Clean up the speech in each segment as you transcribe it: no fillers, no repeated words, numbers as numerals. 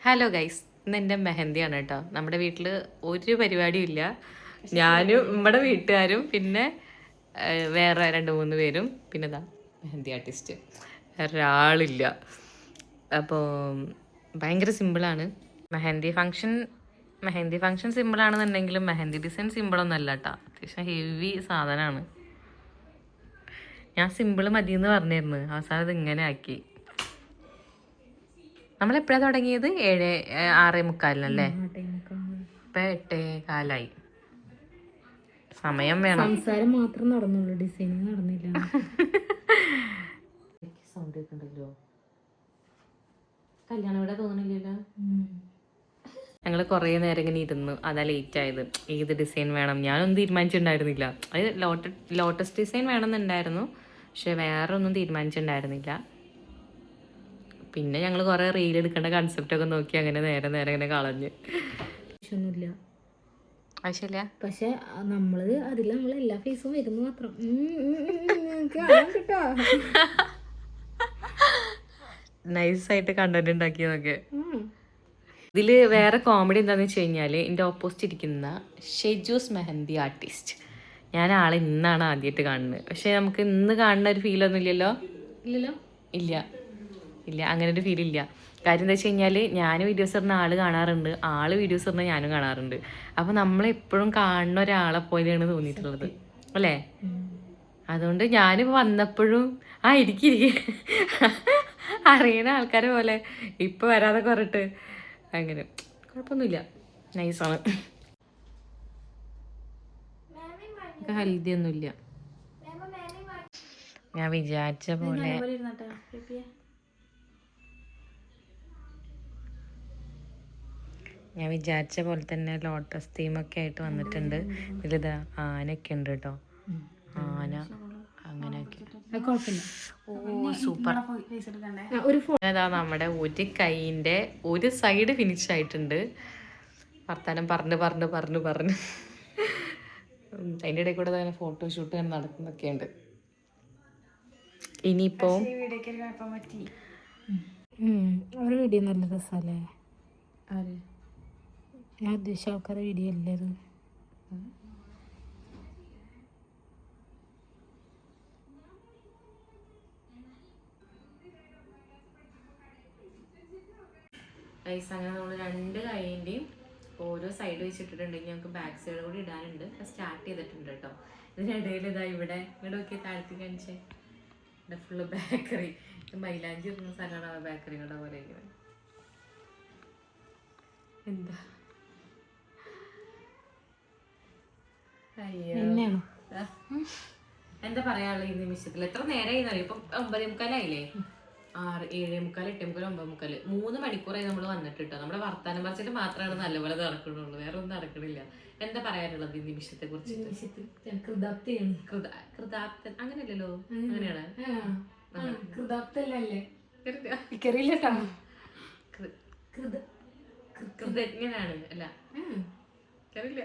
Hello guys, ഇന്ന് എൻ്റെ മെഹന്തിയാണ് കേട്ടോ. നമ്മുടെ വീട്ടിൽ ഒരു പരിപാടിയും ഇല്ല. ഞാനും നമ്മുടെ വീട്ടുകാരും പിന്നെ വേറെ 2-3 പേരും പിന്നെ ഇതാ മെഹന്തി ആർട്ടിസ്റ്റ്, വേറെ ഒരാളില്ല. അപ്പോൾ ഭയങ്കര സിമ്പിളാണ് മെഹന്തി ഫങ്ഷൻ സിമ്പിളാണെന്നുണ്ടെങ്കിലും മെഹന്തി ഡിസൈൻ സിമ്പിളൊന്നും അല്ല കേട്ടോ. അത്യാവശ്യം ഹെവി സാധനമാണ്. ഞാൻ സിമ്പിൾ മതിയെന്ന് പറഞ്ഞിരുന്നു, അവസാനം ഇത് ഇങ്ങനെ ആക്കി. നമ്മളെപ്പോഴാണ് തുടങ്ങിയത്? 6:45 ഇപ്പം 8:15. സമയം വേണം. സംസാരം മാത്രം നടന്നുള്ളൂ, ഡിസൈനിങ് നടന്നില്ല. സൗണ്ട് കേൾക്കണ്ടല്ലോ, കല്യാണം ഇവിടെ തോന്നണില്ലല്ലോ. ഞങ്ങൾ കുറേ നേരം ഇങ്ങനെ ഇരുന്നു, അതാ ലേറ്റ് ആയത്. ഏത് ഡിസൈൻ വേണം ഞാനൊന്നും തീരുമാനിച്ചിട്ടുണ്ടായിരുന്നില്ല. അത് ലോട്ടസ് ഡിസൈൻ വേണമെന്നുണ്ടായിരുന്നു, പക്ഷെ വേറെ ഒന്നും തീരുമാനിച്ചിട്ടുണ്ടായിരുന്നില്ല. പിന്നെ ഞങ്ങൾ കുറേ റീൽ എടുക്കേണ്ട കൺസെപ്റ്റൊക്കെ നോക്കി അങ്ങനെ നേരെ ഇങ്ങനെ കളഞ്ഞ്. ആവശ്യമില്ല. പക്ഷെ നമ്മള് അതിൽ എല്ലാ ഫേസും വരുന്നു മാത്രം. നൈസായിട്ട് കണ്ടന്റ് ഉണ്ടാക്കിയതൊക്കെ. ഇതിൽ വേറെ കോമഡി എന്താണെന്ന് വെച്ച് കഴിഞ്ഞാൽ, എൻ്റെ ഓപ്പോസിറ്റ് ഇരിക്കുന്ന ഷെജൂസ് മെഹന്തി ആർട്ടിസ്റ്റ്, ഞാൻ ആളെ ഇന്നാണ് ആദ്യമായിട്ട് കാണുന്നത്. പക്ഷെ നമുക്ക് ഇന്ന് കാണുന്ന ഒരു ഫീലൊന്നും ഇല്ലല്ലോ. ഇല്ല അങ്ങനെ ഒരു ഫീൽ ഇല്ല. കാര്യം എന്താ വെച്ച് കഴിഞ്ഞാൽ, ഞാൻ വീഡിയോസ് ഇടുന്ന ആൾ കാണാറുണ്ട്, ആൾ വീഡിയോസ് ഇടുന്ന ഞാനും കാണാറുണ്ട്. അപ്പോൾ നമ്മളെപ്പോഴും കാണുന്ന ഒരാളെ പോലെയാണ് തോന്നിയിട്ടുള്ളത് അല്ലേ? അതുകൊണ്ട് ഞാനിപ്പോൾ വന്നപ്പോഴും ഇരിക്കിരിക്കെ അറിയണ ആൾക്കാരെ പോലെ ഇപ്പം വരാതെ കുറട്ട് അങ്ങനെ കുഴപ്പമൊന്നുമില്ല, നൈസാണ്. ഹെൽത്തി ഒന്നുമില്ല. ഞാൻ വിചാരിച്ച പോലെ തന്നെ ലോട്ടസ് തീമൊക്കെ ആയിട്ട് വന്നിട്ടുണ്ട്. ഇതിലിതാ ആനയൊക്കെ ഉണ്ട് കേട്ടോ, ആന അങ്ങനെയൊക്കെ. ഓ സൂപ്പർ. അതാ നമ്മുടെ ഒരു കൈയിൻ്റെ ഒരു സൈഡ് ഫിനിഷ് ആയിട്ടുണ്ട്. വർത്താനം പറഞ്ഞ് അതിൻ്റെ ഇടയിൽ കൂടെ തന്നെ ഫോട്ടോഷൂട്ട് തന്നെ നടക്കുന്നൊക്കെ ഉണ്ട്. ഇനിയിപ്പോൾ ഒരു വീഡിയോ നല്ല രസമല്ലേ? ഞാൻ ഉദ്ദേശിച്ച ആൾക്കാരെ വീഡിയോ അല്ലേ അത്? അങ്ങനെ നമ്മൾ 2 കൈയിൻ്റെയും ഓരോ സൈഡ് വെച്ചിട്ടുണ്ടെങ്കിൽ നമുക്ക് ബാക്ക് സൈഡ് കൂടി ഇടാനുണ്ട്. സ്റ്റാർട്ട് ചെയ്തിട്ടുണ്ട് കേട്ടോ. ഇതിനിടയിൽ ഇതാ ഇവിടെ നോക്കി താഴ്ത്തി കാണിച്ചേ, ഇവിടെ ഫുള്ള് ബേക്കറി. മൈലാഞ്ചി ഇരുന്ന സ്ഥലമാണ് ബേക്കറികളുടെ പോലെ ഇങ്ങനെ. എന്താ അയ്യോ എന്താ പറയാനുള്ള ഈ നിമിഷത്തിൽ? എത്ര നേരമായി അറിയാം? ഇപ്പം 9:45 7:45 8:45 9:45 3 മണിക്കൂറായി നമ്മൾ വന്നിട്ട് കേട്ടോ. നമ്മുടെ വർത്താനം പറച്ചിട്ട് മാത്രമാണ് നല്ലപോലെ നടക്കണുള്ളൂ, വേറെ ഒന്നും നടക്കണില്ല. എന്താ പറയാനുള്ളത് ഈ നിമിഷത്തെ കുറിച്ചിട്ട്? കൃതാപ്തൻ അങ്ങനെയല്ലല്ലോ, അങ്ങനെയാണ്. കൃതജ്ഞനാണ് അല്ല, അറിയില്ല.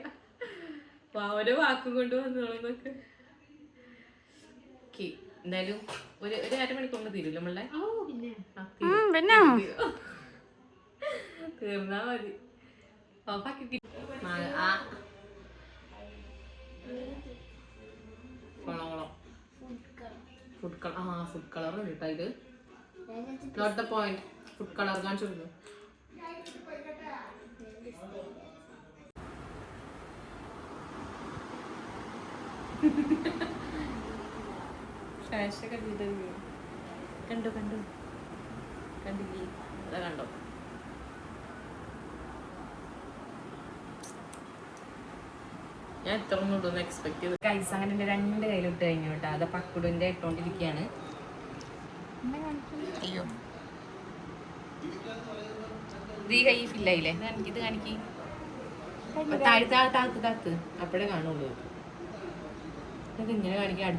ഓരോ വാക്കും കൊണ്ട് വന്നോളന്നൊക്കെ. എന്തായാലും ഒരു 1/2 മണിക്കൂർ തീരുമല്ലോ നമ്മളെ. തീർന്നാ മതി. ഫുഡ് കളർ ഉണ്ട് കേട്ടോ. ഇത് not the point. Food colour കാണിച്ചു കൊടുക്കും. കണ്ടില്ലേ? അതാ കണ്ടോ? ഞാൻ ഇത്ര ഒന്നും ഇടുമെന്ന് എക്സ്പെക്ട് ചെയ്തു. കൈസ് അങ്ങനെ എൻ്റെ 2 കയ്യിലിട്ട് കഴിഞ്ഞു കേട്ടോ. അത് പക്കുടിൻ്റെ ഇട്ടോണ്ടിരിക്കുകയാണ്. അയ്യോ, ഇത് ഈ കൈ ഫില്ലായില്ലേ? ഇത് കാണിക്ക്. താഴത്ത് അപ്പോഴേ കാണുള്ളൂ. ഇത് ഇങ്ങനെ കാണിക്കാൻ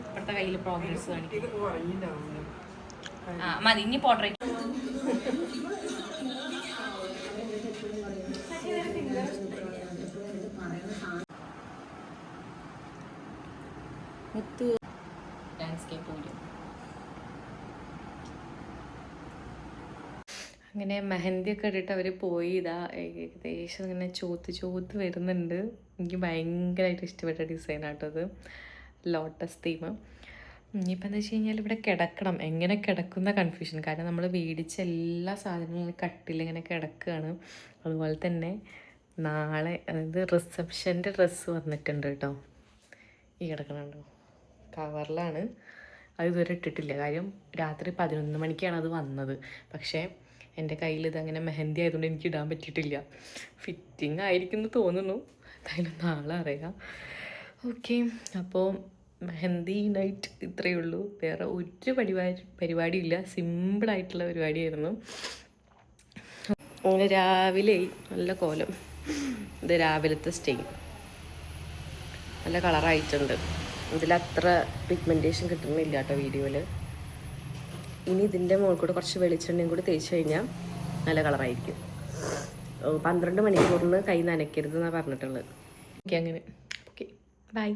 ഇപ്പോഴത്തെ കയ്യിൽ പ്രോഗ്രസ് കാണിക്കും. മതി, ഇനി പോർട്രേറ്റ്. Landscape video. അങ്ങനെ മെഹന്തിയൊക്കെ ഇട്ടിട്ട് അവർ പോയി. ഇതാ ഏകദേശം ഇങ്ങനെ ചോത്ത് വരുന്നുണ്ട്. എനിക്ക് ഭയങ്കരമായിട്ട് ഇഷ്ടപ്പെട്ട ഡിസൈനാട്ടോ അത്, ലോട്ടസ് തീം. ഇനിയിപ്പോൾ എന്താ വെച്ച് കഴിഞ്ഞാൽ ഇവിടെ കിടക്കണം, എങ്ങനെ കിടക്കുന്ന കൺഫ്യൂഷൻ. കാരണം നമ്മൾ മേടിച്ച എല്ലാ സാധനങ്ങളും കട്ടിലിങ്ങനെ കിടക്കുകയാണ്. അതുപോലെ തന്നെ നാളെ അതായത് റിസപ്ഷൻ്റെ ഡ്രസ്സ് വന്നിട്ടുണ്ട് കേട്ടോ. ഈ കിടക്കണുണ്ടോ, കവറിലാണ്. അത് ഇതുവരെ ഇട്ടിട്ടില്ല. കാര്യം രാത്രി 11 മണിക്കാണ് അത് വന്നത്. പക്ഷേ എൻ്റെ കയ്യിൽ ഇതങ്ങനെ മെഹന്തി ആയതുകൊണ്ട് എനിക്ക് ഇടാൻ പറ്റിയിട്ടില്ല. ഫിറ്റിംഗ് ആയിരിക്കും എന്ന് തോന്നുന്നു. എന്തായാലും നാളെ അറിയാം. ഓക്കെ, അപ്പോൾ മെഹന്തി നൈറ്റ് ഇത്രയേ ഉള്ളൂ. വേറെ ഒരു പരിപാടിയില്ല. സിമ്പിളായിട്ടുള്ള പരിപാടിയായിരുന്നു. അങ്ങനെ രാവിലെ നല്ല കോലം. ഇത് രാവിലത്തെ സ്റ്റെയിൻ നല്ല കളറായിട്ടുണ്ട്. ഇതിലത്ര പിഗ്മെൻറ്റേഷൻ കിട്ടുന്നില്ല കേട്ടോ വീഡിയോയിൽ. ഇനി ഇതിൻ്റെ മുകളിൽ കൂടെ കുറച്ച് വെളിച്ചെണ്ണയും കൂടി തേച്ച് കഴിഞ്ഞാൽ നല്ല കളറായിരിക്കും. 12 മണിക്കൂറിന് കൈ നനയ്ക്കരുത് എന്നാണ് പറഞ്ഞിട്ടുള്ളത്. ഓക്കെ, അങ്ങനെ ഓക്കെ, ബൈ.